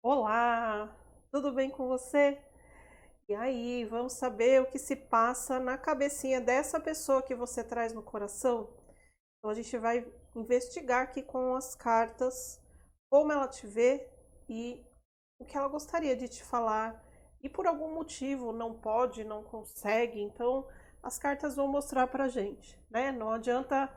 Olá, tudo bem com você? E aí, vamos saber o que se passa na cabecinha dessa pessoa que você traz no coração? Então a gente vai investigar aqui com as cartas como ela te vê e o que ela gostaria de te falar. E por algum motivo não pode, não consegue, então as cartas vão mostrar pra gente, né? Não adianta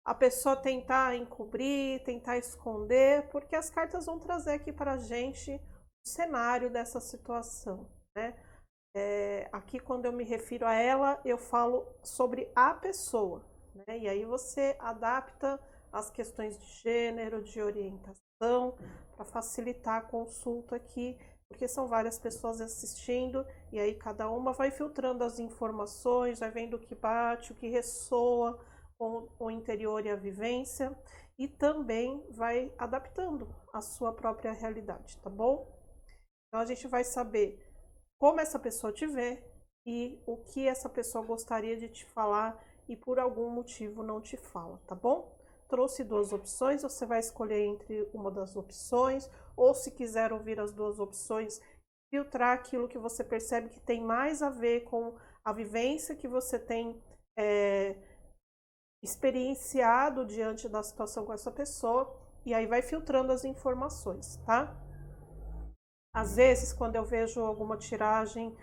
a pessoa tentar encobrir, tentar esconder, porque as cartas vão trazer aqui pra gente o cenário dessa situação, né? Aqui, quando eu me refiro a ela, eu falo sobre a pessoa, né? E aí você adapta as questões de gênero, de orientação, para facilitar a consulta aqui, porque são várias pessoas assistindo, e aí cada uma vai filtrando as informações, vai vendo o que bate, o que ressoa com o interior e a vivência, e também vai adaptando a sua própria realidade, tá bom? Então a gente vai saber como essa pessoa te vê e o que essa pessoa gostaria de te falar e por algum motivo não te fala, tá bom? Trouxe duas opções, você vai escolher entre uma das opções, ou se quiser ouvir as duas opções, filtrar aquilo que você percebe que tem mais a ver com a vivência que você tem é, experienciado diante da situação com essa pessoa, e aí vai filtrando as informações, tá? Às vezes, quando eu vejo alguma tiragem,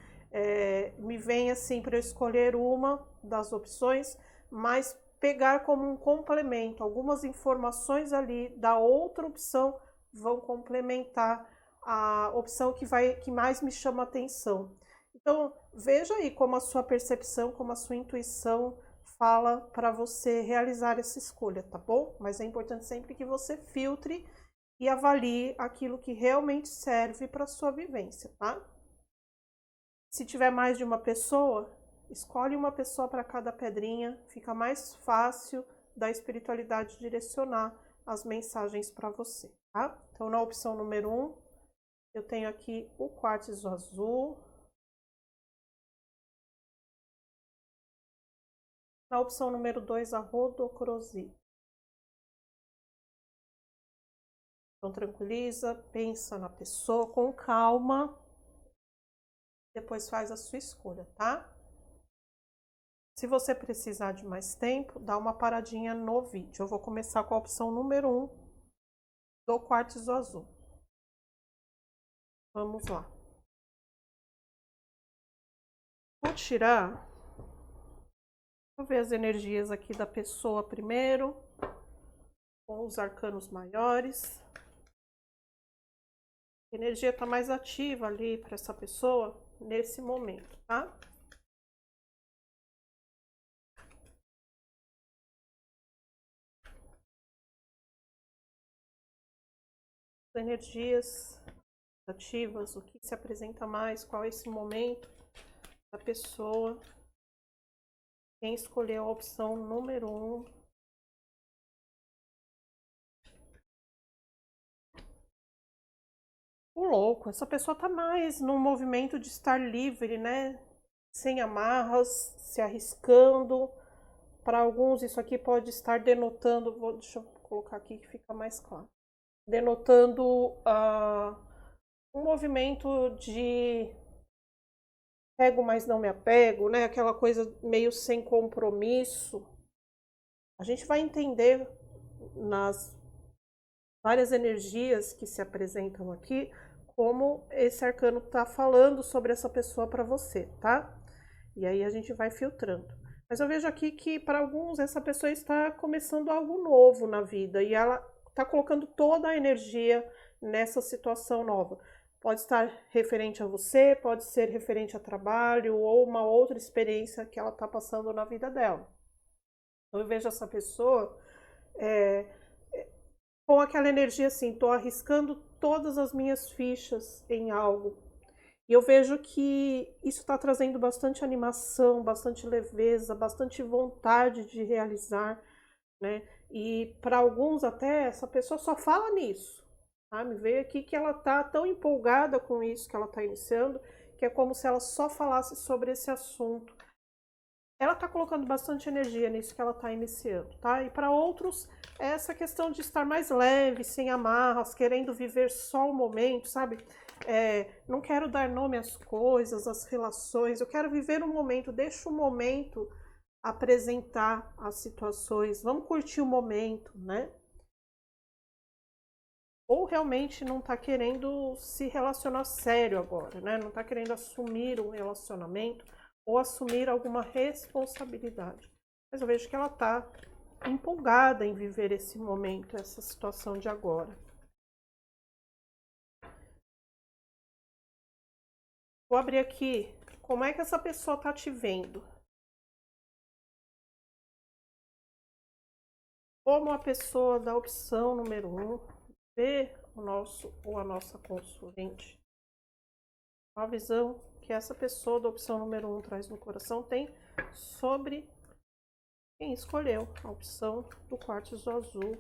me vem assim para eu escolher uma das opções, mas pegar como um complemento. Algumas informações ali da outra opção vão complementar a opção que mais me chama atenção. Então, veja aí como a sua percepção, como a sua intuição fala para você realizar essa escolha, tá bom? Mas é importante sempre que você filtre e avalie aquilo que realmente serve para a sua vivência, tá? Se tiver mais de uma pessoa, escolhe uma pessoa para cada pedrinha, fica mais fácil da espiritualidade direcionar as mensagens para você, tá? Então, na opção número 1, eu tenho aqui o quartzo azul. Na opção número 2, a rodocrosita. Então, tranquiliza, pensa na pessoa com calma, depois faz a sua escolha, tá? Se você precisar de mais tempo, dá uma paradinha no vídeo. Eu vou começar com a opção número 1 do quartzo azul. Vamos lá. Vou tirar, vou ver as energias aqui da pessoa primeiro, com os arcanos maiores. A energia está mais ativa ali para essa pessoa nesse momento, tá? Energias ativas, o que se apresenta mais, qual é esse momento da pessoa. Quem escolheu a opção número 1. O louco, essa pessoa tá mais no movimento de estar livre, né? Sem amarras, se arriscando. Para alguns, isso aqui pode estar denotando. Deixa eu colocar aqui que fica mais claro. Denotando um movimento de pego, mas não me apego, né? Aquela coisa meio sem compromisso. A gente vai entender nas várias energias que se apresentam aqui, como esse arcano está falando sobre essa pessoa para você, tá? E aí a gente vai filtrando. Mas eu vejo aqui que para alguns essa pessoa está começando algo novo na vida e ela está colocando toda a energia nessa situação nova. Pode estar referente a você, pode ser referente a trabalho ou uma outra experiência que ela está passando na vida dela. Então eu vejo essa pessoa é, com aquela energia assim, estou arriscando todas as minhas fichas em algo. E eu vejo que isso está trazendo bastante animação, bastante leveza, bastante vontade de realizar, né? E para alguns até essa pessoa só fala nisso. Tá? Me veio aqui que ela está tão empolgada com isso que ela está iniciando, que é como se ela só falasse sobre esse assunto. ela está colocando bastante energia nisso que ela está iniciando, tá? E para outros, é essa questão de estar mais leve, sem amarras, querendo viver só o momento, sabe? Não quero dar nome às coisas, às relações, eu quero viver o momento, deixa o momento apresentar as situações, vamos curtir o momento, né? Ou realmente não está querendo se relacionar sério agora, né? Não está querendo assumir um relacionamento ou assumir alguma responsabilidade. Mas eu vejo que ela está empolgada em viver esse momento, essa situação de agora. Vou abrir aqui. Como é que essa pessoa está te vendo? Como a pessoa da opção número 1 vê o nosso ou a nossa consulente? A visão que essa pessoa da opção número 1 traz no coração tem sobre quem escolheu a opção do quartzo azul.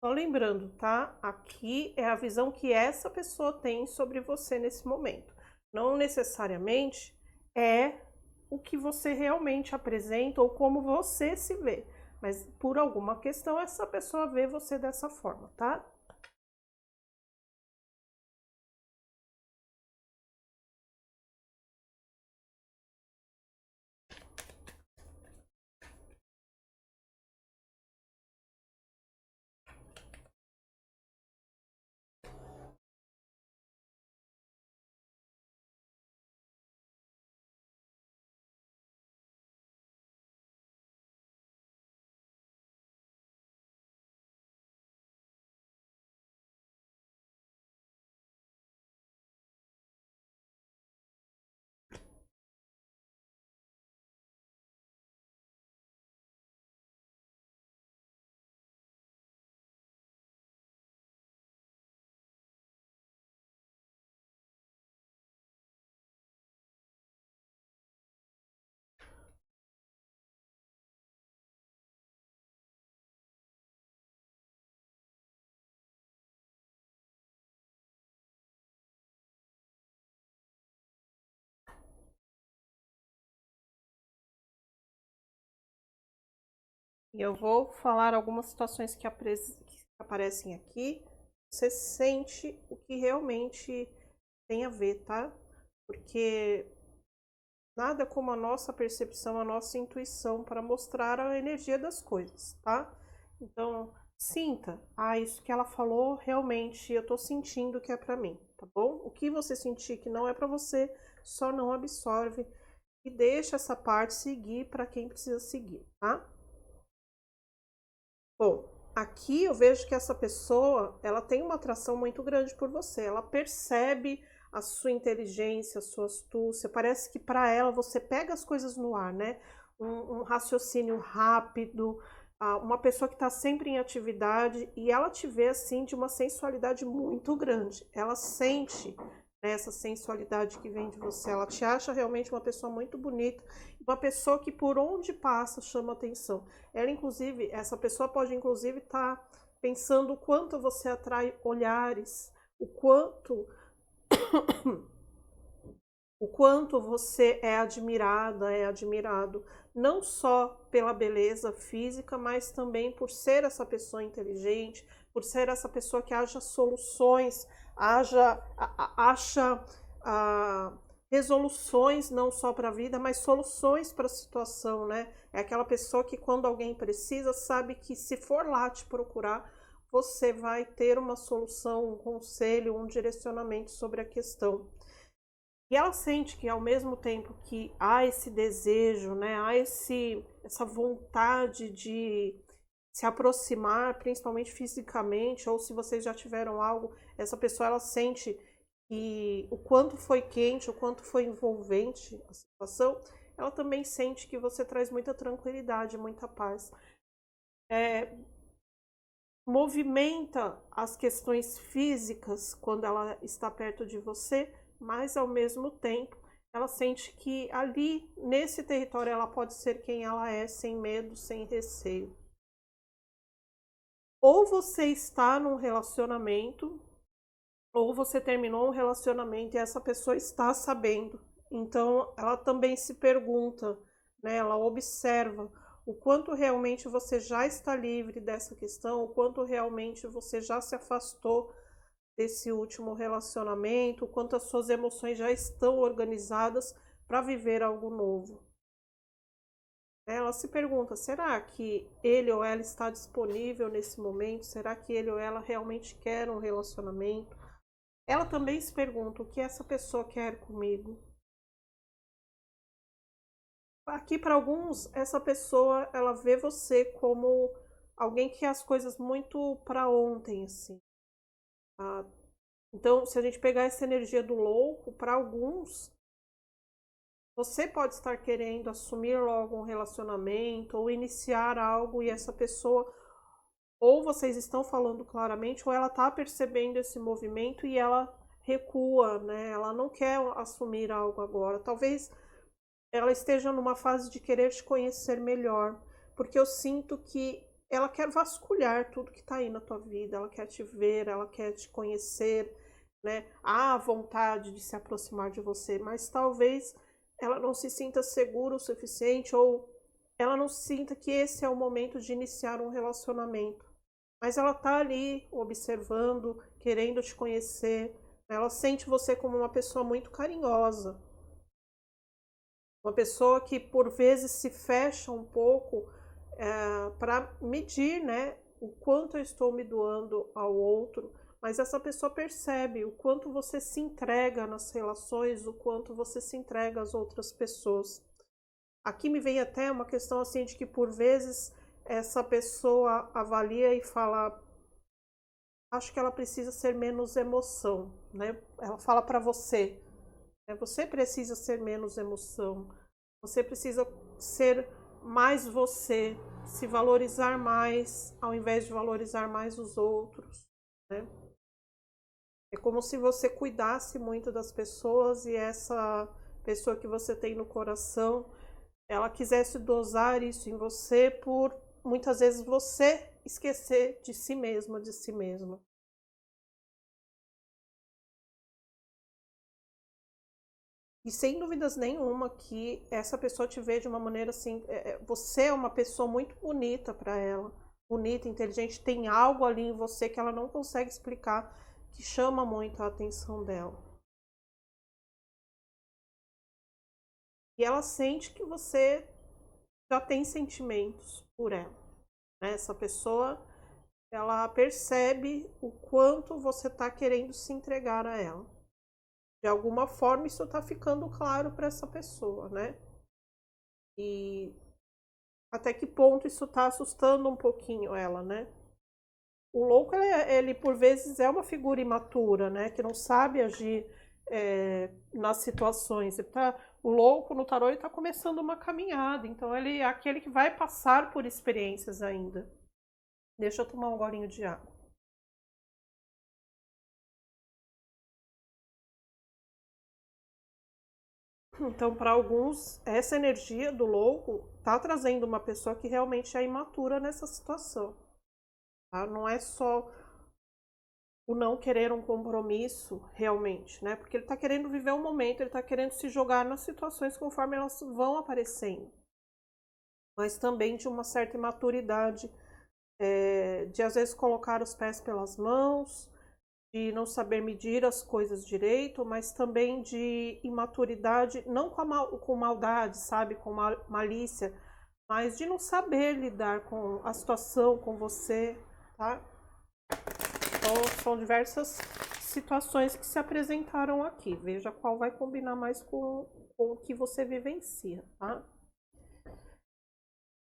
Só lembrando, tá? Aqui é a visão que essa pessoa tem sobre você nesse momento. Não necessariamente é o que você realmente apresenta ou como você se vê. Mas por alguma questão essa pessoa vê você dessa forma, tá? E eu vou falar algumas situações que aparecem aqui. Você sente o que realmente tem a ver, tá? Porque nada como a nossa percepção, a nossa intuição para mostrar a energia das coisas, tá? Então, sinta, isso que ela falou, realmente eu tô sentindo que é para mim, tá bom? O que você sentir que não é para você, só não absorve e deixa essa parte seguir para quem precisa seguir, tá? Bom, aqui eu vejo que essa pessoa, ela tem uma atração muito grande por você. Ela percebe a sua inteligência, a sua astúcia. Parece que para ela você pega as coisas no ar, né? Um raciocínio rápido, uma pessoa que está sempre em atividade e ela te vê assim de uma sensualidade muito grande. Ela sente, né, essa sensualidade que vem de você. Ela te acha realmente uma pessoa muito bonita, uma pessoa que por onde passa chama atenção. Ela, inclusive, essa pessoa pode, inclusive, estar pensando o quanto você atrai olhares, o quanto você é admirada, é admirado, não só pela beleza física, mas também por ser essa pessoa inteligente, por ser essa pessoa que acha soluções, acha resoluções não só para a vida, mas soluções para a situação, né? É aquela pessoa que quando alguém precisa, sabe que se for lá te procurar, você vai ter uma solução, um conselho, um direcionamento sobre a questão. E ela sente que ao mesmo tempo que há esse desejo, né, há essa vontade de se aproximar, principalmente fisicamente, ou se vocês já tiveram algo, essa pessoa ela sente que o quanto foi quente, o quanto foi envolvente a situação, ela também sente que você traz muita tranquilidade, muita paz. Movimenta as questões físicas quando ela está perto de você, mas ao mesmo tempo ela sente que ali, nesse território, ela pode ser quem ela é, sem medo, sem receio. Ou você está num relacionamento, ou você terminou um relacionamento e essa pessoa está sabendo. Então, ela também se pergunta, né? Ela observa o quanto realmente você já está livre dessa questão, o quanto realmente você já se afastou desse último relacionamento, o quanto as suas emoções já estão organizadas para viver algo novo. Ela se pergunta, será que ele ou ela está disponível nesse momento? Será que ele ou ela realmente quer um relacionamento? Ela também se pergunta, o que essa pessoa quer comigo? Aqui para alguns, essa pessoa, ela vê você como alguém que quer as coisas muito para ontem, assim. Tá? Então, se a gente pegar essa energia do louco, para alguns, você pode estar querendo assumir logo um relacionamento ou iniciar algo e essa pessoa, ou vocês estão falando claramente, ou ela está percebendo esse movimento e ela recua, né? Ela não quer assumir algo agora. Talvez ela esteja numa fase de querer te conhecer melhor, porque eu sinto que ela quer vasculhar tudo que está aí na tua vida, ela quer te ver, ela quer te conhecer, né? Há vontade de se aproximar de você, mas talvez ela não se sinta segura o suficiente ou ela não sinta que esse é o momento de iniciar um relacionamento. Mas ela tá ali observando, querendo te conhecer. Ela sente você como uma pessoa muito carinhosa. Uma pessoa que por vezes se fecha um pouco para medir, né, o quanto eu estou me doando ao outro, mas essa pessoa percebe o quanto você se entrega nas relações, o quanto você se entrega às outras pessoas. Aqui me vem até uma questão assim de que por vezes essa pessoa avalia e fala, acho que ela precisa ser menos emoção, né? Ela fala para você, né? Você precisa ser menos emoção, você precisa ser mais você, se valorizar mais, ao invés de valorizar mais os outros, né? É como se você cuidasse muito das pessoas e essa pessoa que você tem no coração, ela quisesse dosar isso em você por muitas vezes você esquecer de si mesma, de si mesma. E sem dúvidas nenhuma que essa pessoa te vê de uma maneira assim, você é uma pessoa muito bonita para ela, bonita, inteligente, tem algo ali em você que ela não consegue explicar, que chama muito a atenção dela. E ela sente que você já tem sentimentos por ela, né? Essa pessoa, ela percebe o quanto você está querendo se entregar a ela. De alguma forma isso está ficando claro para essa pessoa, né? E até que ponto isso está assustando um pouquinho ela, né? O louco, ele por vezes é uma figura imatura, né? Que não sabe agir nas situações. O louco no tarô está começando uma caminhada, então ele é aquele que vai passar por experiências ainda. Deixa eu tomar um golinho de água. Então, para alguns, essa energia do louco está trazendo uma pessoa que realmente é imatura nessa situação. Tá? Não é só o não querer um compromisso realmente, né? Porque ele está querendo viver um momento, ele está querendo se jogar nas situações conforme elas vão aparecendo. Mas também de uma certa imaturidade, de às vezes colocar os pés pelas mãos, de não saber medir as coisas direito, mas também de imaturidade, não com maldade, sabe, com malícia, mas de não saber lidar com a situação, com você, tá? Então, são diversas situações que se apresentaram aqui. Veja qual vai combinar mais com o que você vivencia, tá?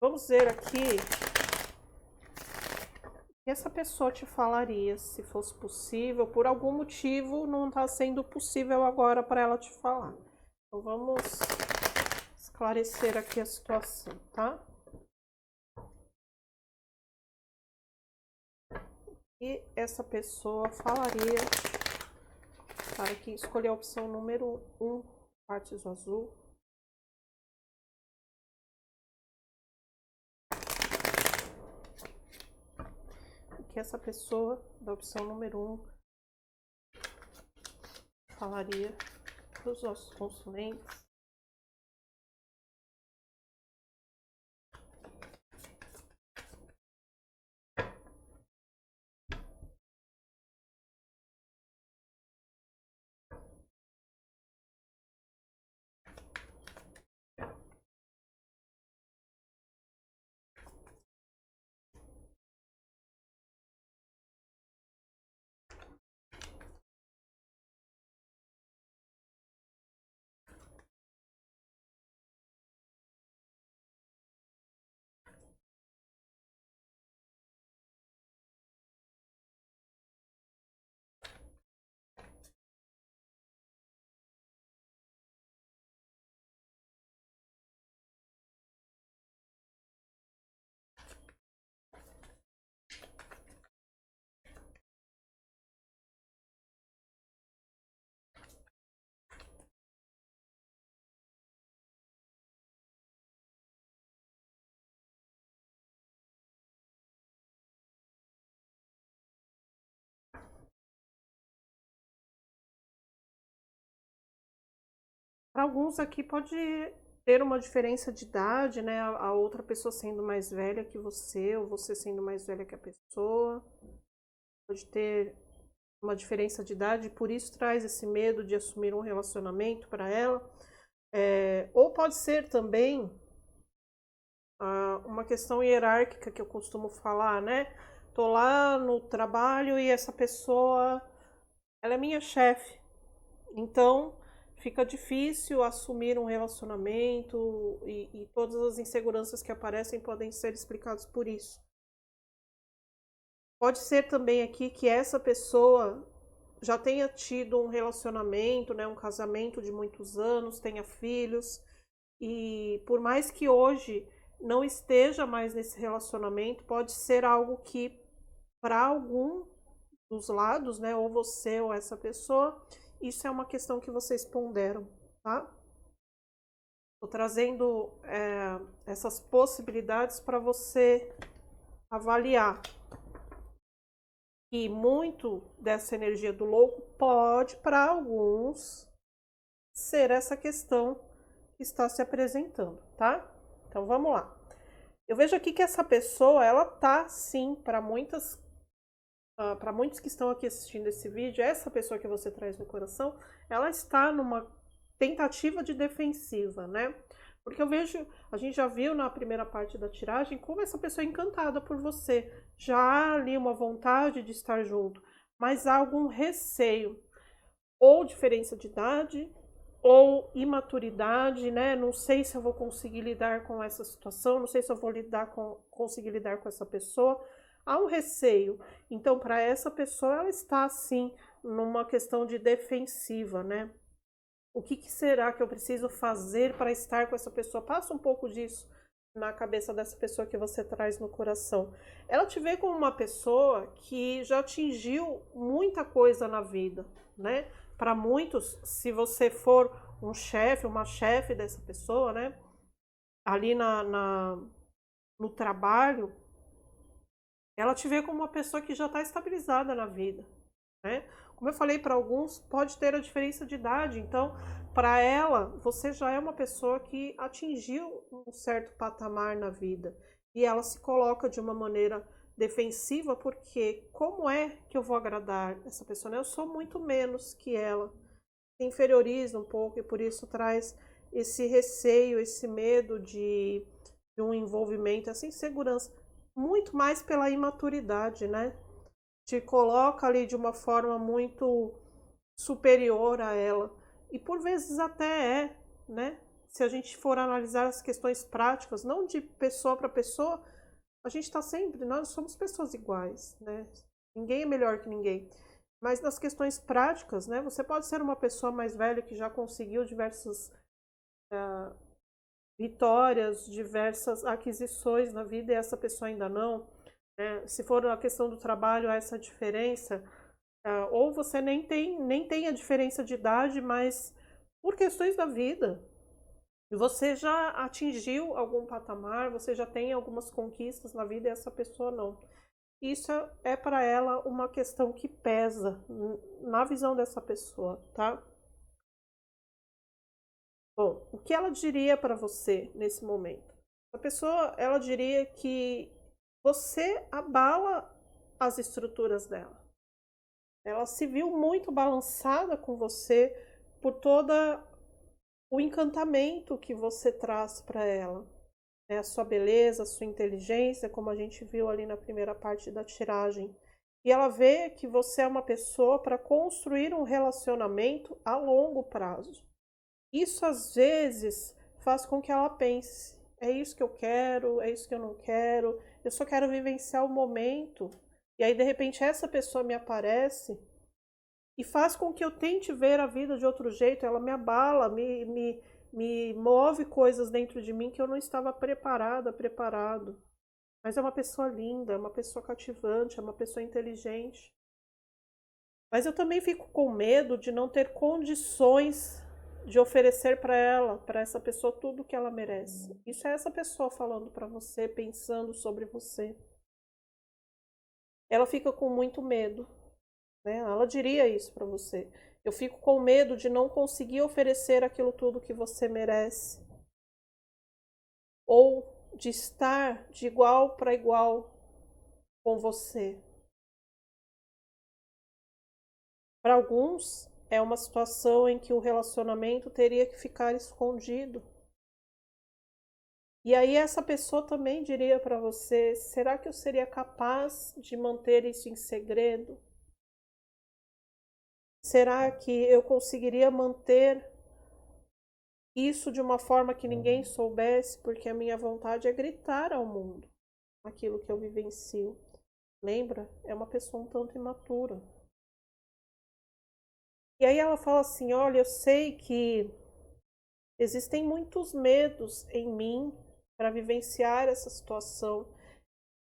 Vamos ver aqui o que essa pessoa te falaria, se fosse possível. Por algum motivo, não está sendo possível agora para ela te falar. Então, vamos esclarecer aqui a situação, tá? E essa pessoa falaria para quem escolher a opção número 1, quartzo azul. O que essa pessoa da opção número 1 falaria para os nossos consulentes. Para alguns aqui pode ter uma diferença de idade, né? A outra pessoa sendo mais velha que você, ou você sendo mais velha que a pessoa. Pode ter uma diferença de idade, por isso traz esse medo de assumir um relacionamento para ela. Ou pode ser também uma questão hierárquica que eu costumo falar, né? Tô lá no trabalho e essa pessoa, ela é minha chefe. Então, fica difícil assumir um relacionamento e todas as inseguranças que aparecem podem ser explicadas por isso. Pode ser também aqui que essa pessoa já tenha tido um relacionamento, né, um casamento de muitos anos, tenha filhos, e por mais que hoje não esteja mais nesse relacionamento, pode ser algo que para algum dos lados, né, ou você ou essa pessoa, isso é uma questão que vocês ponderam, tá? Estou trazendo essas possibilidades para você avaliar. E muito dessa energia do louco pode, para alguns, ser essa questão que está se apresentando, tá? Então vamos lá. Eu vejo aqui que essa pessoa, ela tá sim, para muitos que estão aqui assistindo esse vídeo, essa pessoa que você traz no coração, ela está numa tentativa de defensiva, né? Porque eu vejo, a gente já viu na primeira parte da tiragem como essa pessoa é encantada por você. Já há ali uma vontade de estar junto, mas há algum receio. Ou diferença de idade, imaturidade, né? Não sei se eu vou conseguir lidar com essa situação, não sei se eu vou conseguir lidar com essa pessoa. Há um receio. Então, para essa pessoa, ela está, assim, numa questão de defensiva, né? O que será que eu preciso fazer para estar com essa pessoa? Passa um pouco disso na cabeça dessa pessoa que você traz no coração. Ela te vê como uma pessoa que já atingiu muita coisa na vida, né? Para muitos, se você for um chefe, uma chefe dessa pessoa, né? Ali no trabalho, ela te vê como uma pessoa que já está estabilizada na vida, né? Como eu falei, para alguns pode ter a diferença de idade, então para ela você já é uma pessoa que atingiu um certo patamar na vida e ela se coloca de uma maneira defensiva, porque como é que eu vou agradar essa pessoa, né? Eu sou muito menos que ela. Se inferioriza um pouco e por isso traz esse receio, esse medo de um envolvimento, essa insegurança, muito mais pela imaturidade, né? Te coloca ali de uma forma muito superior a ela. E por vezes até é, né? Se a gente for analisar as questões práticas, não de pessoa para pessoa, a gente está sempre, nós somos pessoas iguais, né? Ninguém é melhor que ninguém. Mas nas questões práticas, né? Você pode ser uma pessoa mais velha que já conseguiu diversas vitórias, diversas aquisições na vida e essa pessoa ainda não. Né? Se for a questão do trabalho, há essa diferença. Ou você nem tem a diferença de idade, mas por questões da vida. E você já atingiu algum patamar, você já tem algumas conquistas na vida e essa pessoa não. Isso é para ela uma questão que pesa na visão dessa pessoa, tá? Bom, o que ela diria para você nesse momento? A pessoa, ela diria que você abala as estruturas dela. Ela se viu muito balançada com você por toda o encantamento que você traz para ela. A sua beleza, a sua inteligência, como a gente viu ali na primeira parte da tiragem. E ela vê que você é uma pessoa para construir um relacionamento a longo prazo. Isso às vezes faz com que ela pense: é isso que eu quero, é isso que eu não quero, eu só quero vivenciar o momento. E aí de repente essa pessoa me aparece e faz com que eu tente ver a vida de outro jeito, ela me abala, me move coisas dentro de mim que eu não estava preparado. Mas é uma pessoa linda, é uma pessoa cativante, é uma pessoa inteligente. Mas eu também fico com medo de não ter condições de oferecer para ela, para essa pessoa, tudo que ela merece. Isso é essa pessoa falando para você, pensando sobre você. Ela fica com muito medo, né? Ela diria isso para você. Eu fico com medo de não conseguir oferecer aquilo tudo que você merece. Ou de estar de igual para igual com você. Para alguns, é uma situação em que o relacionamento teria que ficar escondido. E aí essa pessoa também diria para você: será que eu seria capaz de manter isso em segredo? Será que eu conseguiria manter isso de uma forma que ninguém soubesse? Porque a minha vontade é gritar ao mundo aquilo que eu vivencio. Lembra? É uma pessoa um tanto imatura. E aí ela fala assim: olha, eu sei que existem muitos medos em mim para vivenciar essa situação.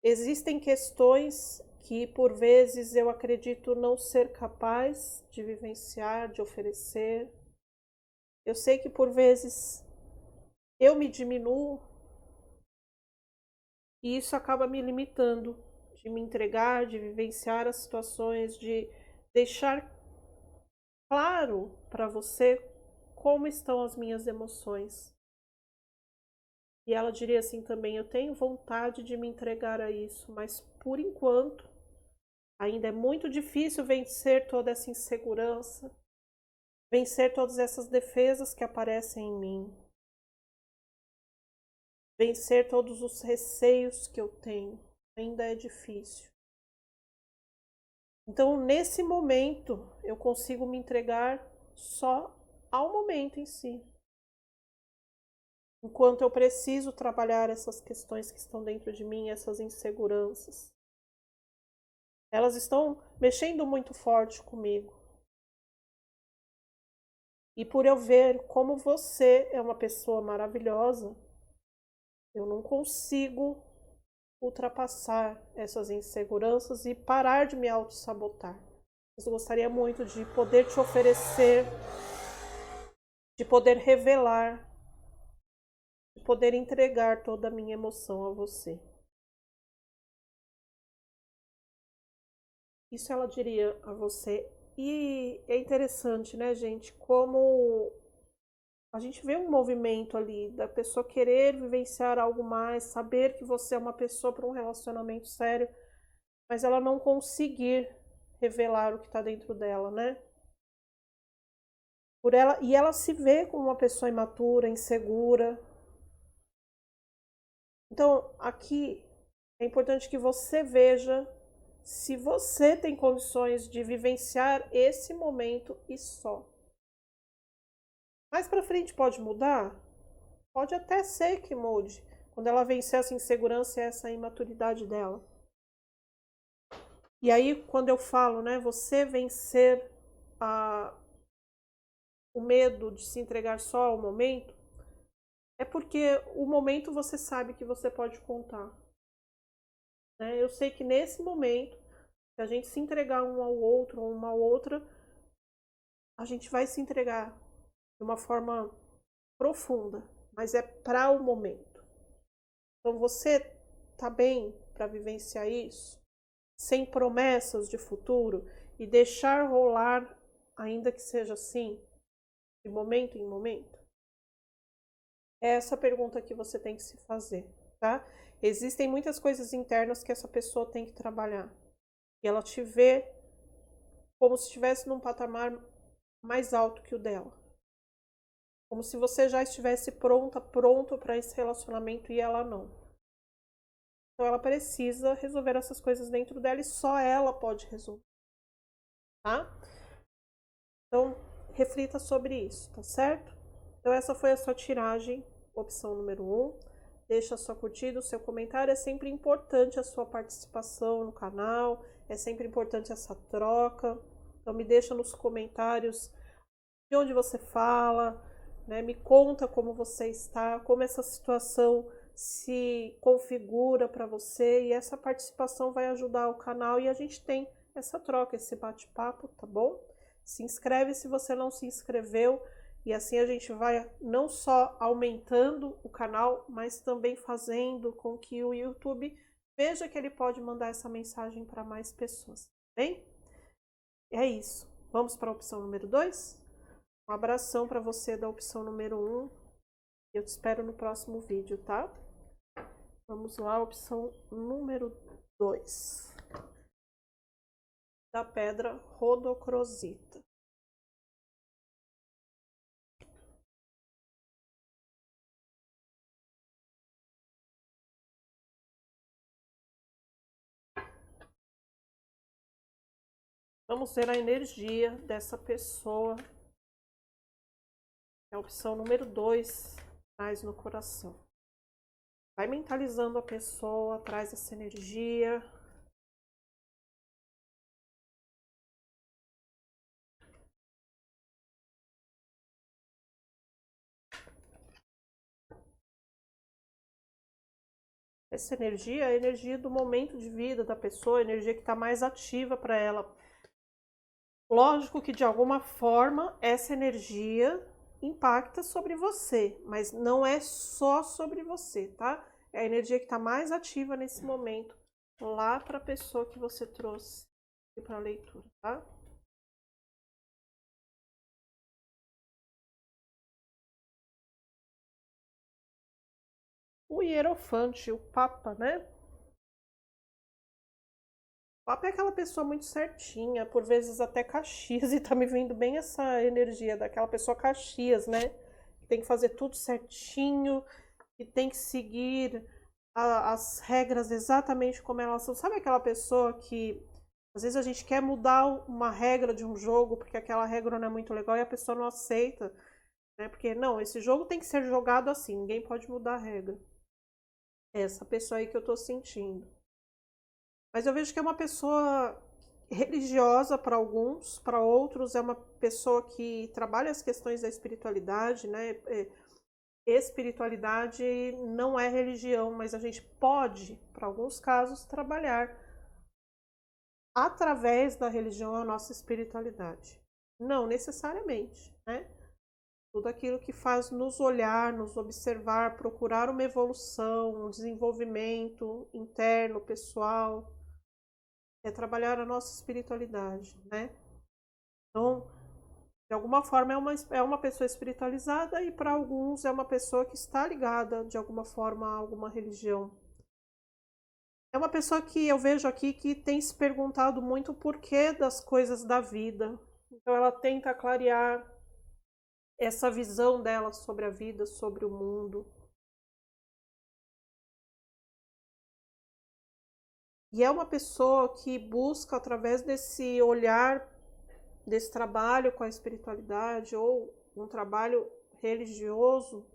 Existem questões que por vezes eu acredito não ser capaz de vivenciar, de oferecer. Eu sei que por vezes eu me diminuo e isso acaba me limitando de me entregar, de vivenciar as situações, de deixar claro para você como estão as minhas emoções. E ela diria assim também: eu tenho vontade de me entregar a isso, mas por enquanto ainda é muito difícil vencer toda essa insegurança, vencer todas essas defesas que aparecem em mim, vencer todos os receios que eu tenho. Ainda é difícil. Então, nesse momento, eu consigo me entregar só ao momento em si. Enquanto eu preciso trabalhar essas questões que estão dentro de mim, essas inseguranças. Elas estão mexendo muito forte comigo. E por eu ver como você é uma pessoa maravilhosa, eu não consigo ultrapassar essas inseguranças e parar de me auto-sabotar. Eu gostaria muito de poder te oferecer, de poder revelar, de poder entregar toda a minha emoção a você. Isso ela diria a você. E é interessante, né, gente, como a gente vê um movimento ali da pessoa querer vivenciar algo mais, saber que você é uma pessoa para um relacionamento sério, mas ela não conseguir revelar o que está dentro dela, né? E ela se vê como uma pessoa imatura, insegura. Então, aqui é importante que você veja se você tem condições de vivenciar esse momento e só. Mais para frente pode mudar? Pode até ser que mude, quando ela vencer essa insegurança e essa imaturidade dela. E aí, quando eu falo, né, você vencer o medo de se entregar só ao momento, é porque o momento você sabe que você pode contar. Né? Eu sei que nesse momento, se a gente se entregar um ao outro ou uma à outra, a gente vai se entregar de uma forma profunda, mas é para o momento. Então você tá bem para vivenciar isso, sem promessas de futuro e deixar rolar, ainda que seja assim, de momento em momento? É essa pergunta que você tem que se fazer, tá? Existem muitas coisas internas que essa pessoa tem que trabalhar. E ela te vê como se estivesse num patamar mais alto que o dela. Como se você já estivesse pronto para esse relacionamento e ela não. Então ela precisa resolver essas coisas dentro dela e só ela pode resolver. Tá? Então, reflita sobre isso, tá certo? Então essa foi a sua tiragem, opção número 1. Deixa a sua curtida, o seu comentário. É sempre importante a sua participação no canal, é sempre importante essa troca. Então me deixa nos comentários de onde você fala, né? Me conta como você está, como essa situação se configura para você, e essa participação vai ajudar o canal e a gente tem essa troca, esse bate-papo, tá bom? Se inscreve se você não se inscreveu, e assim a gente vai não só aumentando o canal, mas também fazendo com que o YouTube veja que ele pode mandar essa mensagem para mais pessoas, tá bem? É isso. Vamos para a opção número 2? Um abração para você da opção número 1. Eu te espero no próximo vídeo, tá? Vamos lá, opção número 2. Da pedra rodocrosita. Vamos ver a energia dessa pessoa. É a opção número 2, traz no coração. Vai mentalizando a pessoa, traz essa energia. Essa energia é a energia do momento de vida da pessoa, a energia que está mais ativa para ela. Lógico que de alguma forma essa energia impacta sobre você, mas não é só sobre você, tá? É a energia que está mais ativa nesse momento, lá para a pessoa que você trouxe para a leitura, tá? O hierofante, o Papa, né? O Papa é aquela pessoa muito certinha, por vezes até Caxias, e tá me vindo bem essa energia daquela pessoa Caxias, né? Que tem que fazer tudo certinho, que tem que seguir as regras exatamente como elas são. Sabe aquela pessoa que às vezes a gente quer mudar uma regra de um jogo porque aquela regra não é muito legal e a pessoa não aceita, né? Porque não, esse jogo tem que ser jogado assim, ninguém pode mudar a regra. É essa pessoa aí que eu tô sentindo. Mas eu vejo que é uma pessoa religiosa para alguns, para outros é uma pessoa que trabalha as questões da espiritualidade, né? Espiritualidade não é religião, mas a gente pode, para alguns casos, trabalhar através da religião a nossa espiritualidade. Não necessariamente, né? Tudo aquilo que faz nos olhar, nos observar, procurar uma evolução, um desenvolvimento interno, pessoal, é trabalhar a nossa espiritualidade, né? Então, de alguma forma é uma pessoa espiritualizada e para alguns é uma pessoa que está ligada de alguma forma a alguma religião. É uma pessoa que eu vejo aqui que tem se perguntado muito o porquê das coisas da vida. Então ela tenta clarear essa visão dela sobre a vida, sobre o mundo. E é uma pessoa que busca, através desse olhar, desse trabalho com a espiritualidade ou um trabalho religioso,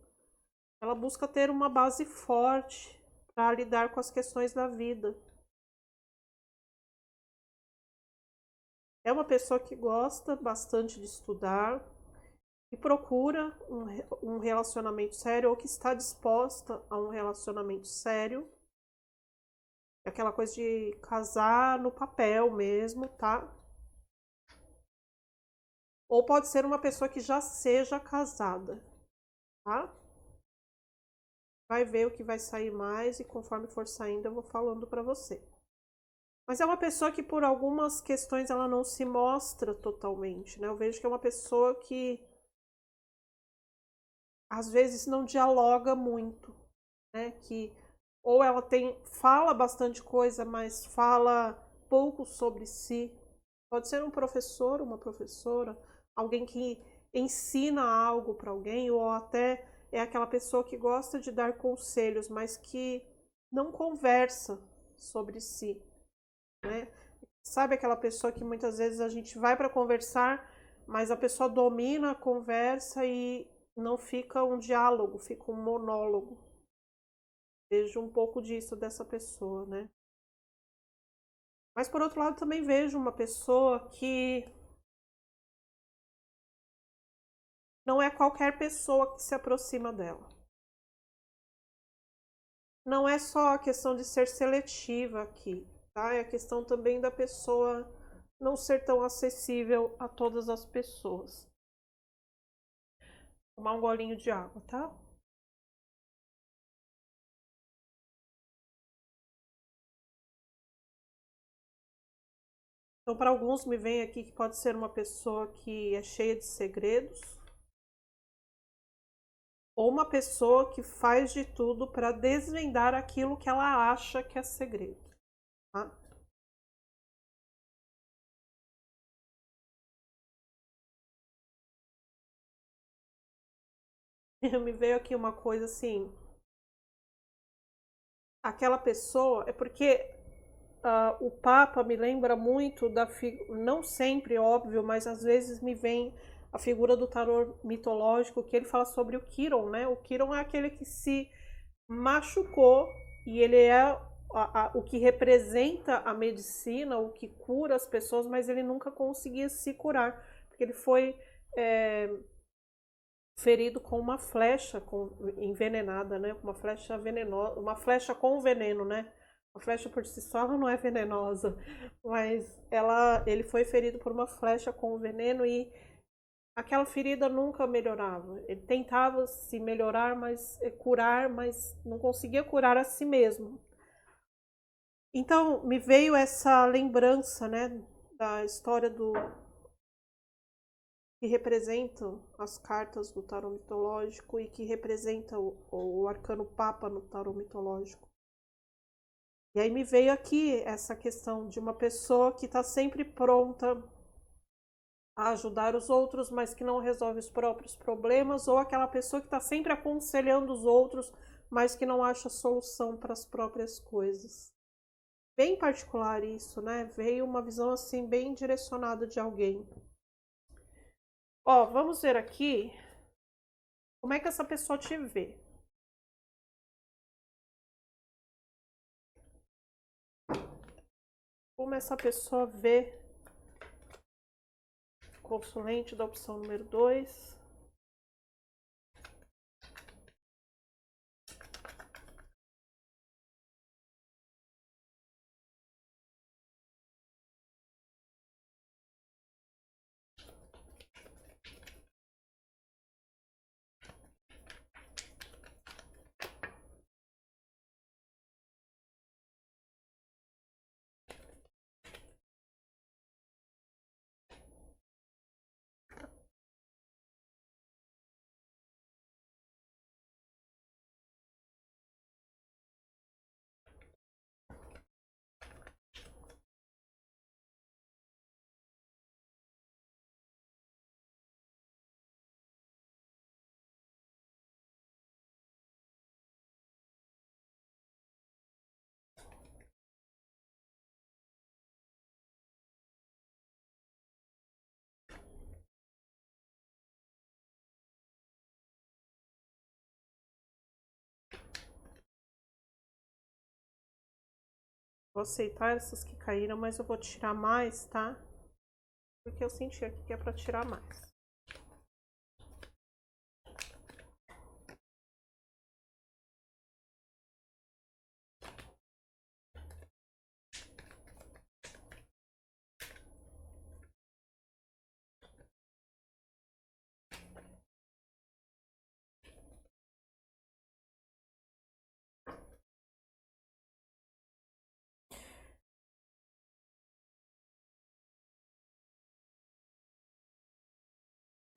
ela busca ter uma base forte para lidar com as questões da vida. É uma pessoa que gosta bastante de estudar e procura um relacionamento sério ou que está disposta a um relacionamento sério. É aquela coisa de casar no papel mesmo, tá? Ou pode ser uma pessoa que já seja casada, tá? Vai ver o que vai sair mais e conforme for saindo eu vou falando para você. Mas é uma pessoa que por algumas questões ela não se mostra totalmente, né? Eu vejo que é uma pessoa que às vezes não dialoga muito, né? Que ou ela fala bastante coisa, mas fala pouco sobre si. Pode ser um professor, uma professora, alguém que ensina algo para alguém, ou até é aquela pessoa que gosta de dar conselhos, mas que não conversa sobre si, né? Sabe aquela pessoa que muitas vezes a gente vai para conversar, mas a pessoa domina a conversa e não fica um diálogo, fica um monólogo. Vejo um pouco disso dessa pessoa, né? Mas por outro lado também vejo uma pessoa que não é qualquer pessoa que se aproxima dela. Não é só a questão de ser seletiva aqui, tá? É a questão também da pessoa não ser tão acessível a todas as pessoas. Tomar um golinho de água, tá? Então, para alguns me vem aqui que pode ser uma pessoa que é cheia de segredos, ou uma pessoa que faz de tudo para desvendar aquilo que ela acha que é segredo, tá? Me veio aqui uma coisa assim, aquela pessoa, é porque o Papa me lembra muito não sempre, óbvio, mas às vezes me vem a figura do tarô mitológico, que ele fala sobre o Quiron, né? O Quiron é aquele que se machucou e ele é o que representa a medicina, o que cura as pessoas, mas ele nunca conseguia se curar, porque ele foi é, ferido com uma flecha envenenada, né? Uma flecha venenosa, uma flecha com veneno, né? A flecha por si só ela não é venenosa, mas ele foi ferido por uma flecha com veneno e aquela ferida nunca melhorava. Ele tentava se melhorar, mas curar, mas não conseguia curar a si mesmo. Então me veio essa lembrança, né, da história do que representam as cartas do tarô mitológico e que representa o arcano Papa no tarô mitológico. E aí me veio aqui essa questão de uma pessoa que está sempre pronta a ajudar os outros, mas que não resolve os próprios problemas, ou aquela pessoa que está sempre aconselhando os outros, mas que não acha solução para as próprias coisas. Bem particular isso, né? Veio uma visão assim bem direcionada de alguém. Ó, vamos ver aqui como é que essa pessoa te vê. Como essa pessoa vê o consulente da opção número 2. Vou aceitar essas que caíram, mas eu vou tirar mais, tá? Porque eu senti aqui que é pra tirar mais.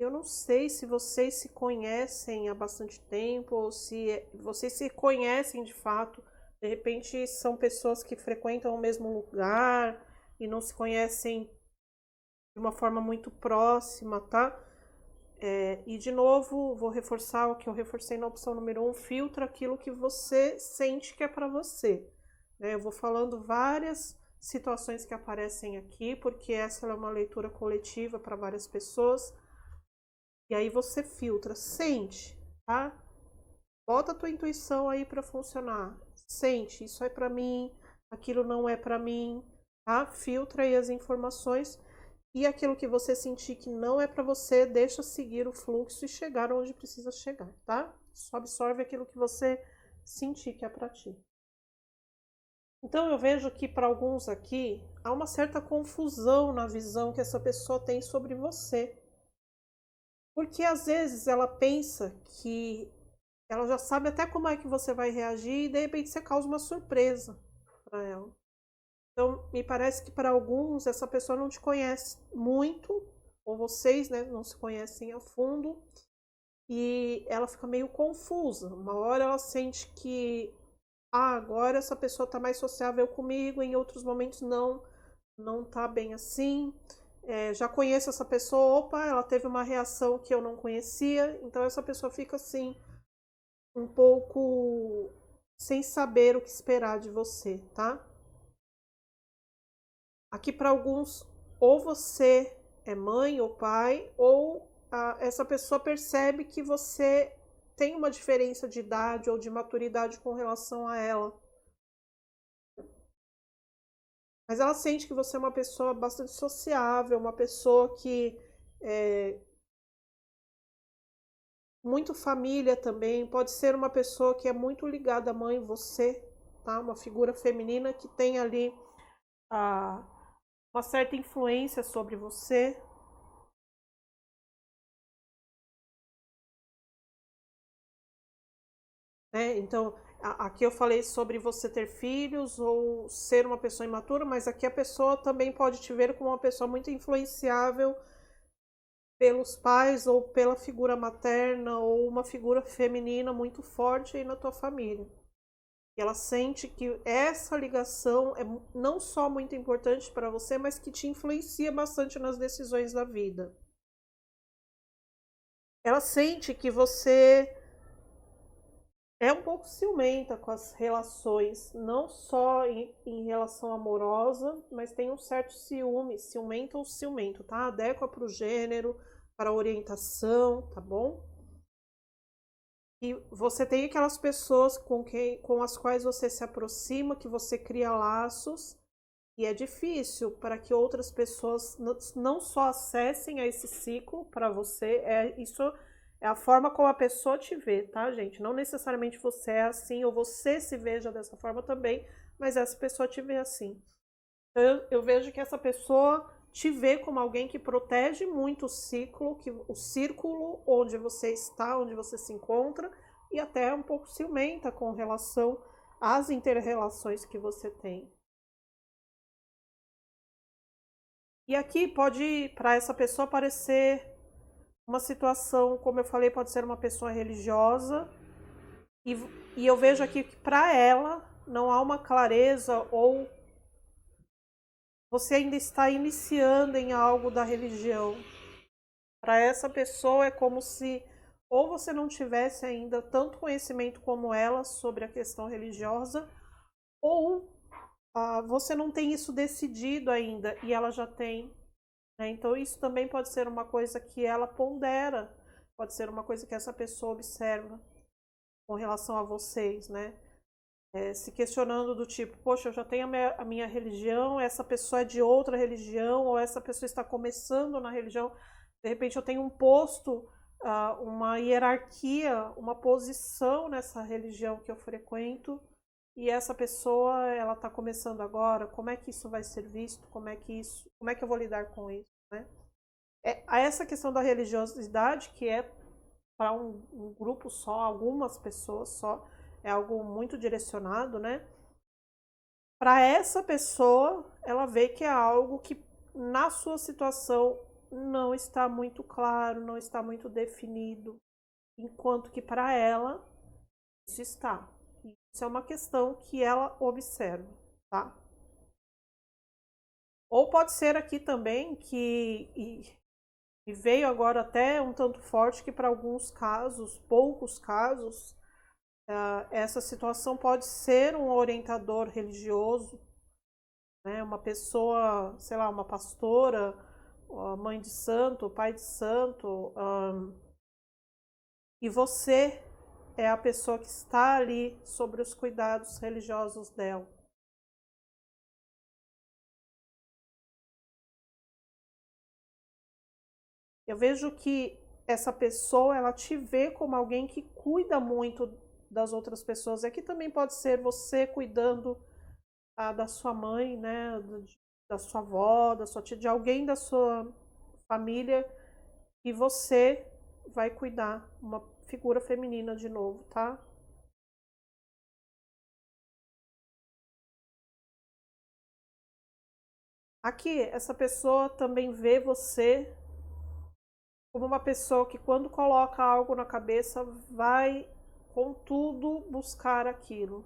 Eu não sei se vocês se conhecem há bastante tempo ou se vocês se conhecem de fato. De repente são pessoas que frequentam o mesmo lugar e não se conhecem de uma forma muito próxima, tá? E de novo, vou reforçar o que eu reforcei na opção número 1, filtra aquilo que você sente que é para você. Eu vou falando várias situações que aparecem aqui, porque essa é uma leitura coletiva para várias pessoas. E aí você filtra, sente, tá? Bota a tua intuição aí para funcionar. Sente, isso é para mim, aquilo não é para mim, tá? Filtra aí as informações e aquilo que você sentir que não é para você, deixa seguir o fluxo e chegar onde precisa chegar, tá? Só absorve aquilo que você sentir que é para ti. Então eu vejo que para alguns aqui há uma certa confusão na visão que essa pessoa tem sobre você. Porque às vezes ela pensa que ela já sabe até como é que você vai reagir e de repente você causa uma surpresa para ela. Então, me parece que para alguns essa pessoa não te conhece muito, ou vocês, né, não se conhecem a fundo, e ela fica meio confusa. Uma hora ela sente que agora essa pessoa está mais sociável comigo, em outros momentos não tá bem assim. Já conheço essa pessoa, opa, ela teve uma reação que eu não conhecia, então essa pessoa fica assim, um pouco sem saber o que esperar de você, tá? Aqui para alguns, ou você é mãe ou pai, ou essa pessoa percebe que você tem uma diferença de idade ou de maturidade com relação a ela. Mas ela sente que você é uma pessoa bastante sociável, uma pessoa que muito família também, pode ser uma pessoa que é muito ligada à mãe, você, tá? Uma figura feminina que tem ali uma certa influência sobre você. Então, aqui eu falei sobre você ter filhos ou ser uma pessoa imatura, mas aqui a pessoa também pode te ver como uma pessoa muito influenciável pelos pais ou pela figura materna ou uma figura feminina muito forte aí na tua família. E ela sente que essa ligação é não só muito importante para você, mas que te influencia bastante nas decisões da vida. Ela sente que você é um pouco ciumenta com as relações, não só em relação amorosa, mas tem um certo ciúme, ciumento ou ciumento, tá? Adequa para o gênero, para a orientação, tá bom? E você tem aquelas pessoas com as quais você se aproxima, que você cria laços, e é difícil para que outras pessoas não só acessem a esse ciclo para você, isso é a forma como a pessoa te vê, tá, gente? Não necessariamente você é assim, ou você se veja dessa forma também, mas essa pessoa te vê assim. Então, eu vejo que essa pessoa te vê como alguém que protege muito o círculo onde você está, onde você se encontra, e até um pouco ciumenta com relação às inter-relações que você tem. E aqui pode, para essa pessoa, parecer uma situação, como eu falei, pode ser uma pessoa religiosa, e, e eu vejo aqui que para ela não há uma clareza ou você ainda está iniciando em algo da religião. Para essa pessoa é como se ou você não tivesse ainda tanto conhecimento como ela sobre a questão religiosa, ou você não tem isso decidido ainda e ela já tem. Então isso também pode ser uma coisa que ela pondera, pode ser uma coisa que essa pessoa observa com relação a vocês, né? se questionando do tipo, poxa, eu já tenho a minha religião, essa pessoa é de outra religião, ou essa pessoa está começando na religião, de repente eu tenho um posto, uma hierarquia, uma posição nessa religião que eu frequento, e essa pessoa, ela está começando agora, como é que isso vai ser visto, como é que eu vou lidar com isso, né? Essa questão da religiosidade, que é para um grupo só, algumas pessoas só, é algo muito direcionado, né? Para essa pessoa, ela vê que é algo que na sua situação não está muito claro, não está muito definido, enquanto que para ela isso está. Isso é uma questão que ela observa, tá? Ou pode ser aqui também e veio agora até um tanto forte que para alguns casos, poucos casos, essa situação pode ser um orientador religioso, né? Uma pessoa, sei lá, uma pastora, mãe de santo, pai de santo, e você é a pessoa que está ali sobre os cuidados religiosos dela. Eu vejo que essa pessoa, ela te vê como alguém que cuida muito das outras pessoas. Aqui também pode ser você cuidando da sua mãe, né, da sua avó, da sua tia, de alguém da sua família, e você vai cuidar, uma figura feminina de novo, tá? Aqui, essa pessoa também vê você como uma pessoa que quando coloca algo na cabeça vai com tudo buscar aquilo,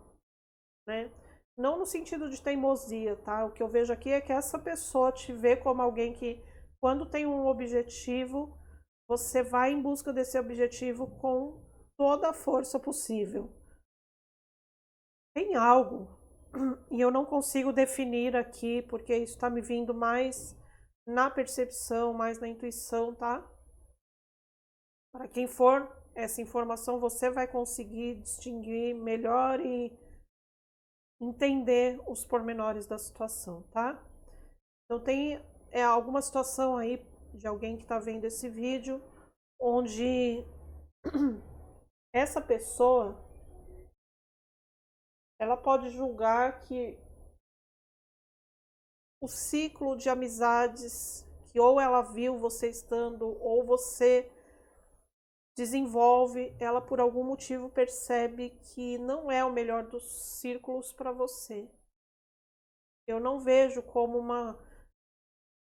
né? Não no sentido de teimosia, tá? O que eu vejo aqui é que essa pessoa te vê como alguém que, quando tem um objetivo, você vai em busca desse objetivo com toda a força possível. Tem algo, e eu não consigo definir aqui, porque isso está me vindo mais na percepção, mais na intuição, tá? Para quem for essa informação, você vai conseguir distinguir melhor e entender os pormenores da situação, tá? Então tem alguma situação aí de alguém que está vendo esse vídeo onde essa pessoa ela pode julgar que o ciclo de amizades que ou ela viu você estando ou você desenvolve, ela por algum motivo percebe que não é o melhor dos círculos para você. Eu não vejo como uma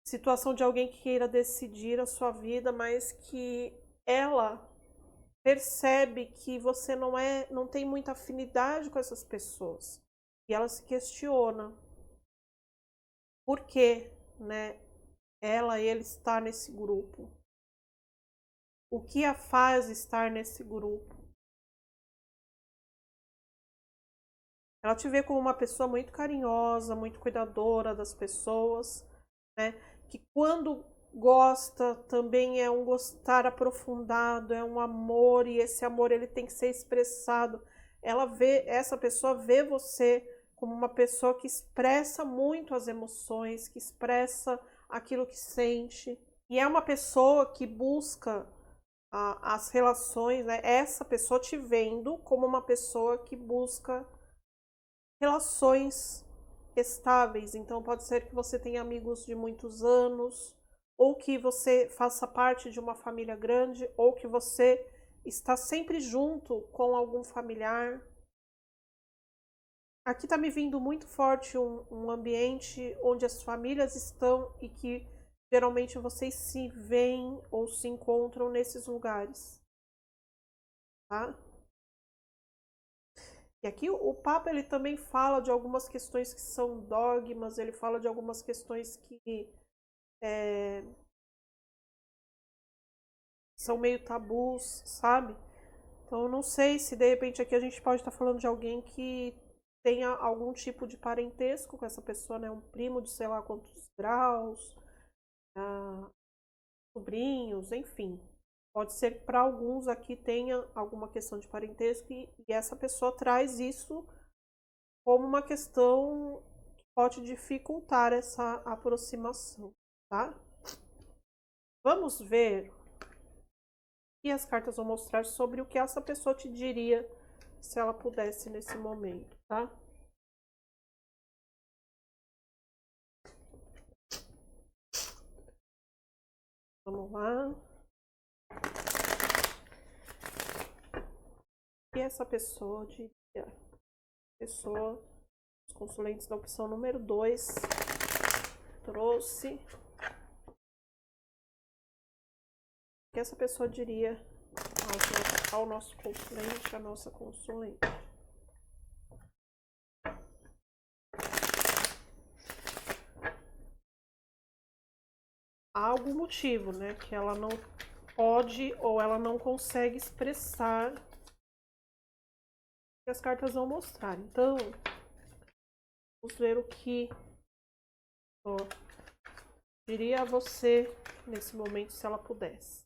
situação de alguém que queira decidir a sua vida, mas que ela percebe que você não tem muita afinidade com essas pessoas. E ela se questiona por que, né, ele está nesse grupo. O que a faz estar nesse grupo? Ela te vê como uma pessoa muito carinhosa, muito cuidadora das pessoas, né? Que quando gosta também é um gostar aprofundado, é um amor, e esse amor ele tem que ser expressado. Essa pessoa vê você como uma pessoa que expressa muito as emoções, que expressa aquilo que sente, e é uma pessoa que busca as relações, né? Essa pessoa te vendo como uma pessoa que busca relações estáveis. Então pode ser que você tenha amigos de muitos anos, ou que você faça parte de uma família grande, ou que você está sempre junto com algum familiar. Aqui está me vindo muito forte um ambiente onde as famílias estão e que geralmente vocês se veem ou se encontram nesses lugares, tá? E aqui o Papa ele também fala de algumas questões que são dogmas, ele fala de algumas questões que são meio tabus, sabe? Então eu não sei se de repente aqui a gente pode estar falando de alguém que tenha algum tipo de parentesco com essa pessoa, né? Um primo de sei lá quantos graus, sobrinhos, enfim. Pode ser que para alguns aqui tenha alguma questão de parentesco e essa pessoa traz isso como uma questão que pode dificultar essa aproximação, tá? Vamos ver o que as cartas vão mostrar sobre o que essa pessoa te diria se ela pudesse nesse momento, tá? Vamos lá. O que essa pessoa diria? Pessoa, os consulentes da opção número 2 trouxe. O que essa pessoa diria ao nosso consulente, à nossa consulente? Há algum motivo, né, que ela não pode ou ela não consegue expressar que as cartas vão mostrar. Então, vamos ver o que diria a você nesse momento se ela pudesse.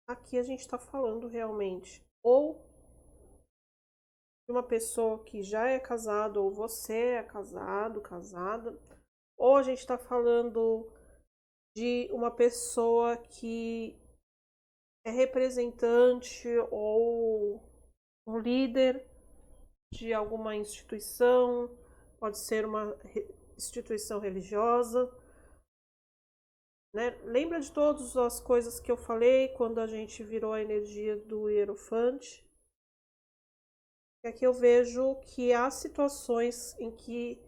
Aqui a gente está falando realmente ou de uma pessoa que já é casada, ou você é casado, casada, ou a gente está falando de uma pessoa que é representante ou um líder de alguma instituição, pode ser uma instituição religiosa, né? Lembra de todas as coisas que eu falei quando a gente virou a energia do Hierofante? Aqui eu vejo que há situações em que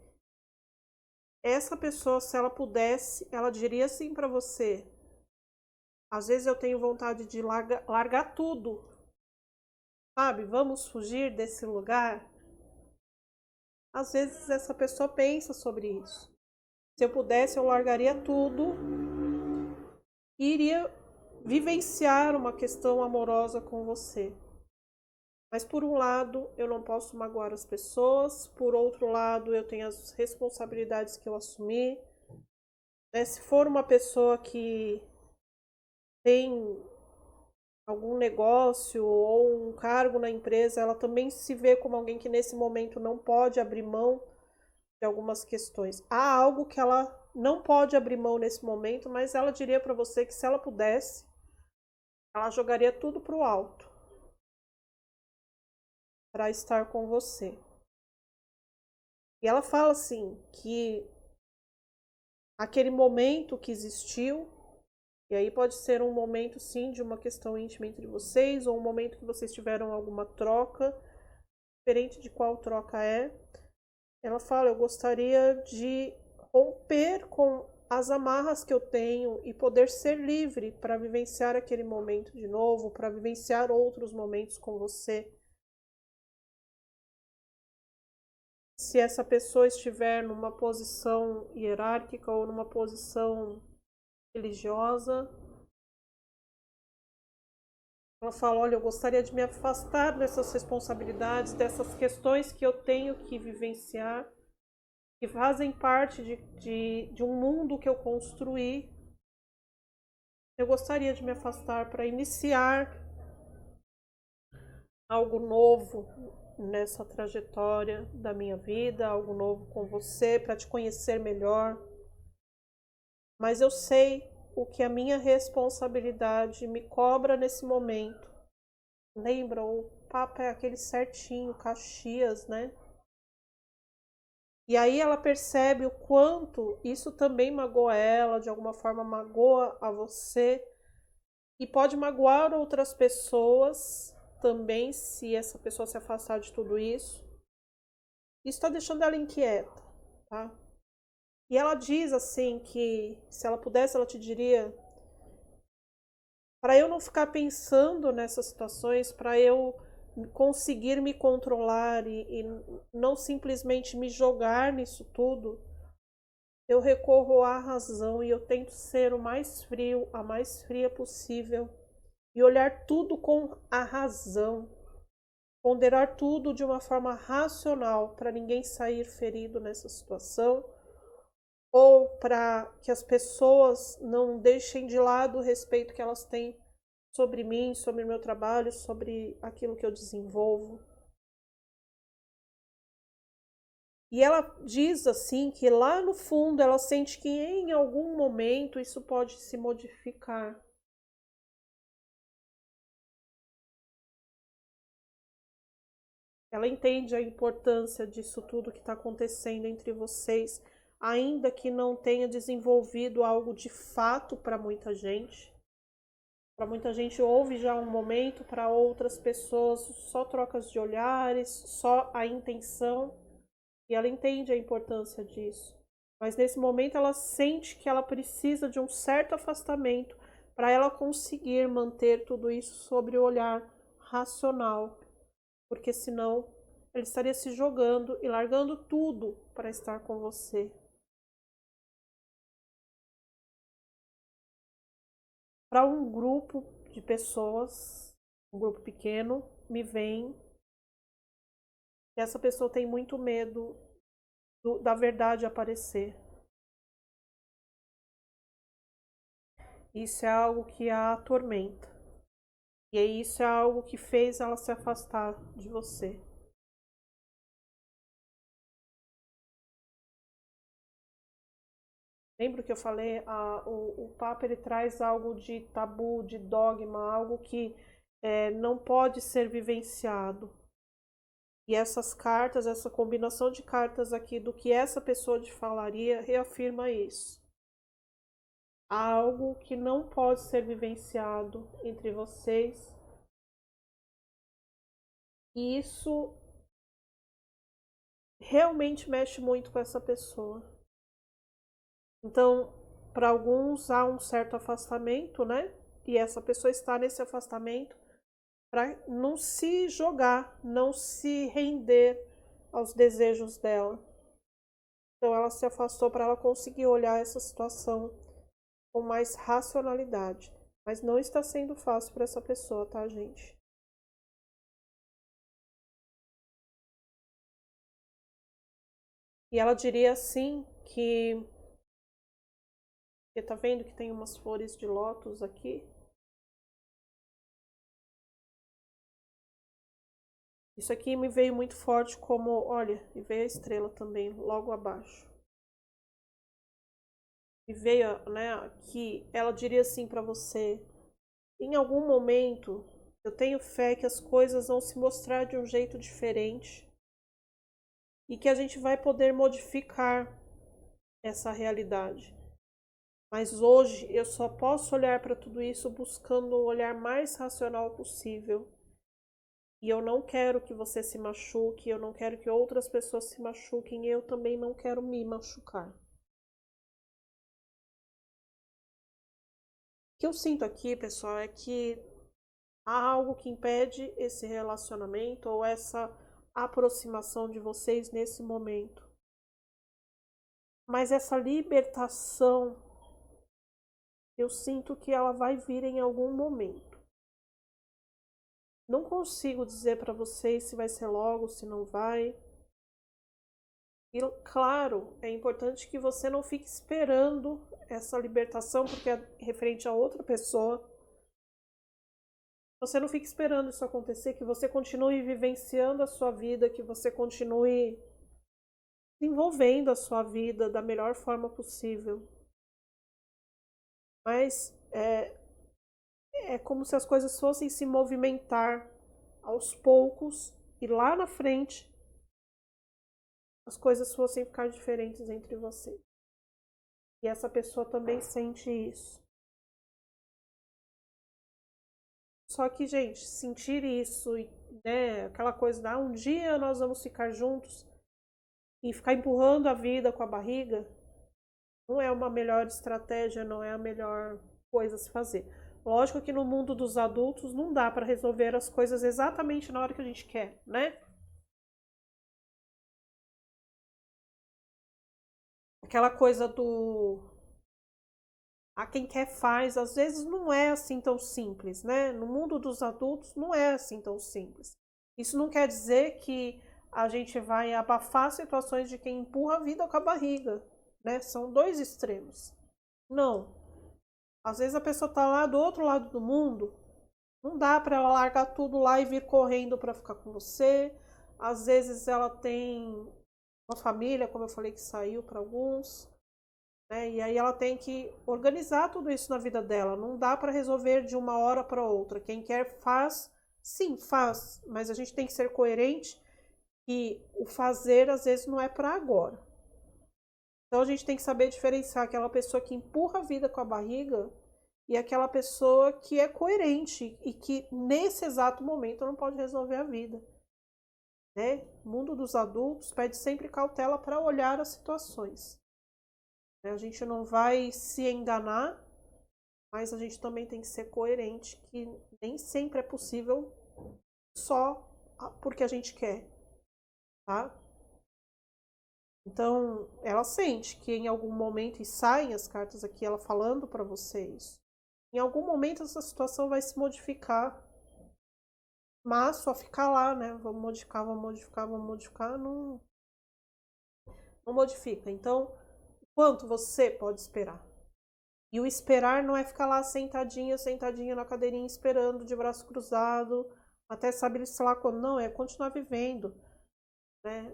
essa pessoa, se ela pudesse, ela diria assim para você: às vezes eu tenho vontade de largar tudo, sabe? Vamos fugir desse lugar. Às vezes essa pessoa pensa sobre isso. Se eu pudesse, eu largaria tudo e iria vivenciar uma questão amorosa com você. Mas por um lado, eu não posso magoar as pessoas, por outro lado, eu tenho as responsabilidades que eu assumi. Se for uma pessoa que tem algum negócio ou um cargo na empresa, ela também se vê como alguém que nesse momento não pode abrir mão de algumas questões. Há algo que ela não pode abrir mão nesse momento, mas ela diria para você que se ela pudesse, ela jogaria tudo para o alto para estar com você. E ela fala assim que aquele momento que existiu, e aí pode ser um momento sim de uma questão íntima entre vocês, ou um momento que vocês tiveram alguma troca, diferente de qual troca é. Ela fala: eu gostaria de romper com as amarras que eu tenho e poder ser livre para vivenciar aquele momento de novo, para vivenciar outros momentos com você. se essa pessoa estiver numa posição hierárquica ou numa posição religiosa. Ela fala, olha, eu gostaria de me afastar dessas responsabilidades, dessas questões que eu tenho que vivenciar, que fazem parte de um mundo que eu construí. Eu gostaria de me afastar para iniciar algo novo nessa trajetória da minha vida, algo novo com você, para te conhecer melhor. Mas eu sei o que a minha responsabilidade me cobra nesse momento. Lembra, o Papa é aquele certinho, Caxias, né? E aí ela percebe o quanto isso também magoa ela, de alguma forma magoa a você, e pode magoar outras pessoas também, se essa pessoa se afastar de tudo isso. Isso está deixando ela inquieta, tá? E ela diz assim que, se ela pudesse, ela te diria, para eu não ficar pensando nessas situações, para eu conseguir me controlar e não simplesmente me jogar nisso tudo, eu recorro à razão e eu tento ser o mais frio, a mais fria possível e olhar tudo com a razão, ponderar tudo de uma forma racional para ninguém sair ferido nessa situação ou para que as pessoas não deixem de lado o respeito que elas têm sobre mim, sobre o meu trabalho, sobre aquilo que eu desenvolvo. E ela diz assim que lá no fundo ela sente que em algum momento isso pode se modificar. Ela entende a importância disso tudo que está acontecendo entre vocês, ainda que não tenha desenvolvido algo de fato para muita gente. Para muita gente houve já um momento, para outras pessoas só trocas de olhares, só a intenção. E ela entende a importância disso. Mas nesse momento ela sente que ela precisa de um certo afastamento para ela conseguir manter tudo isso sobre o olhar racional. Porque senão ela estaria se jogando e largando tudo para estar com você. Para um grupo de pessoas, um grupo pequeno, me vem que essa pessoa tem muito medo da verdade aparecer. Isso é algo que a atormenta. E aí isso é algo que fez ela se afastar de você. Lembra que eu falei, o Papa ele traz algo de tabu, de dogma, algo que não pode ser vivenciado. E essas cartas, essa combinação de cartas aqui do que essa pessoa te falaria, reafirma isso. Há algo que não pode ser vivenciado entre vocês. E isso realmente mexe muito com essa pessoa. Então, para alguns há um certo afastamento, né? E essa pessoa está nesse afastamento para não se jogar, não se render aos desejos dela. Então, ela se afastou para ela conseguir olhar essa situação com mais racionalidade. Mas não está sendo fácil para essa pessoa, tá, gente? E ela diria assim que... Você tá vendo que tem umas flores de lótus aqui? Isso aqui me veio muito forte como, olha, e veio a estrela também logo abaixo. E veio, né, que ela diria assim para você, em algum momento eu tenho fé que as coisas vão se mostrar de um jeito diferente e que a gente vai poder modificar essa realidade. Mas hoje eu só posso olhar para tudo isso buscando o olhar mais racional possível. E eu não quero que você se machuque, eu não quero que outras pessoas se machuquem, eu também não quero me machucar. O que eu sinto aqui, pessoal, é que há algo que impede esse relacionamento ou essa aproximação de vocês nesse momento. Mas essa libertação, eu sinto que ela vai vir em algum momento. Não consigo dizer para vocês se vai ser logo, se não vai. E claro, é importante que você não fique esperando essa libertação, porque é referente a outra pessoa. Você não fique esperando isso acontecer, que você continue vivenciando a sua vida, que você continue desenvolvendo a sua vida da melhor forma possível. Mas é como se as coisas fossem se movimentar aos poucos e lá na frente as coisas fossem ficar diferentes entre vocês. E essa pessoa também sente isso. Só que, gente, sentir isso, né, aquela coisa de um dia nós vamos ficar juntos e ficar empurrando a vida com a barriga, não é uma melhor estratégia, não é a melhor coisa a se fazer. Lógico que no mundo dos adultos não dá para resolver as coisas exatamente na hora que a gente quer, né? Aquela coisa do a quem quer faz, às vezes não é assim tão simples, né? No mundo dos adultos não é assim tão simples. Isso não quer dizer que a gente vai abafar situações de quem empurra a vida com a barriga, né? São dois extremos. Não. Às vezes a pessoa tá lá do outro lado do mundo, não dá para ela largar tudo lá e vir correndo para ficar com você. Às vezes ela tem uma família, como eu falei, que saiu para alguns, né? E aí ela tem que organizar tudo isso na vida dela. Não dá para resolver de uma hora para outra. Quem quer faz, sim, faz, mas a gente tem que ser coerente e o fazer às vezes não é para agora. Então a gente tem que saber diferenciar aquela pessoa que empurra a vida com a barriga e aquela pessoa que é coerente e que nesse exato momento não pode resolver a vida. Né? O mundo dos adultos pede sempre cautela para olhar as situações. A gente não vai se enganar, mas a gente também tem que ser coerente, que nem sempre é possível só porque a gente quer, tá? Então, ela sente que em algum momento, e saem as cartas aqui, ela falando para vocês, em algum momento essa situação vai se modificar, mas só ficar lá, né? Vamos modificar, não modifica. Então, quanto você pode esperar? E o esperar não é ficar lá sentadinha na cadeirinha esperando de braço cruzado, até saber se lá quando, não, é continuar vivendo, né?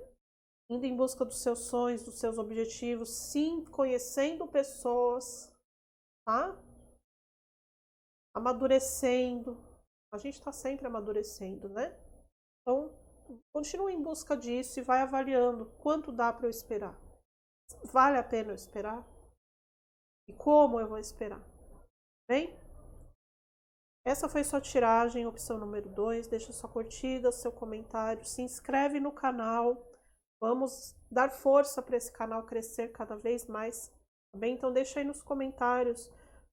Indo em busca dos seus sonhos, dos seus objetivos, sim, conhecendo pessoas, tá? Amadurecendo. A gente está sempre amadurecendo, né? Então, continue em busca disso e vai avaliando quanto dá para eu esperar. Vale a pena eu esperar? E como eu vou esperar? Bem? Essa foi sua tiragem, opção número 2. Deixa sua curtida, seu comentário, se inscreve no canal. Vamos dar força para esse canal crescer cada vez mais, tá bem? Então deixa aí nos comentários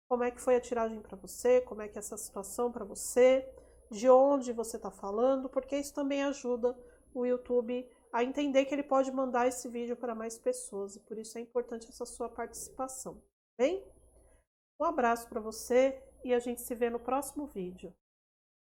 como é que foi a tiragem para você, como é que é essa situação para você, de onde você está falando, porque isso também ajuda o YouTube a entender que ele pode mandar esse vídeo para mais pessoas, e por isso é importante essa sua participação, tá bem? Um abraço para você e a gente se vê no próximo vídeo.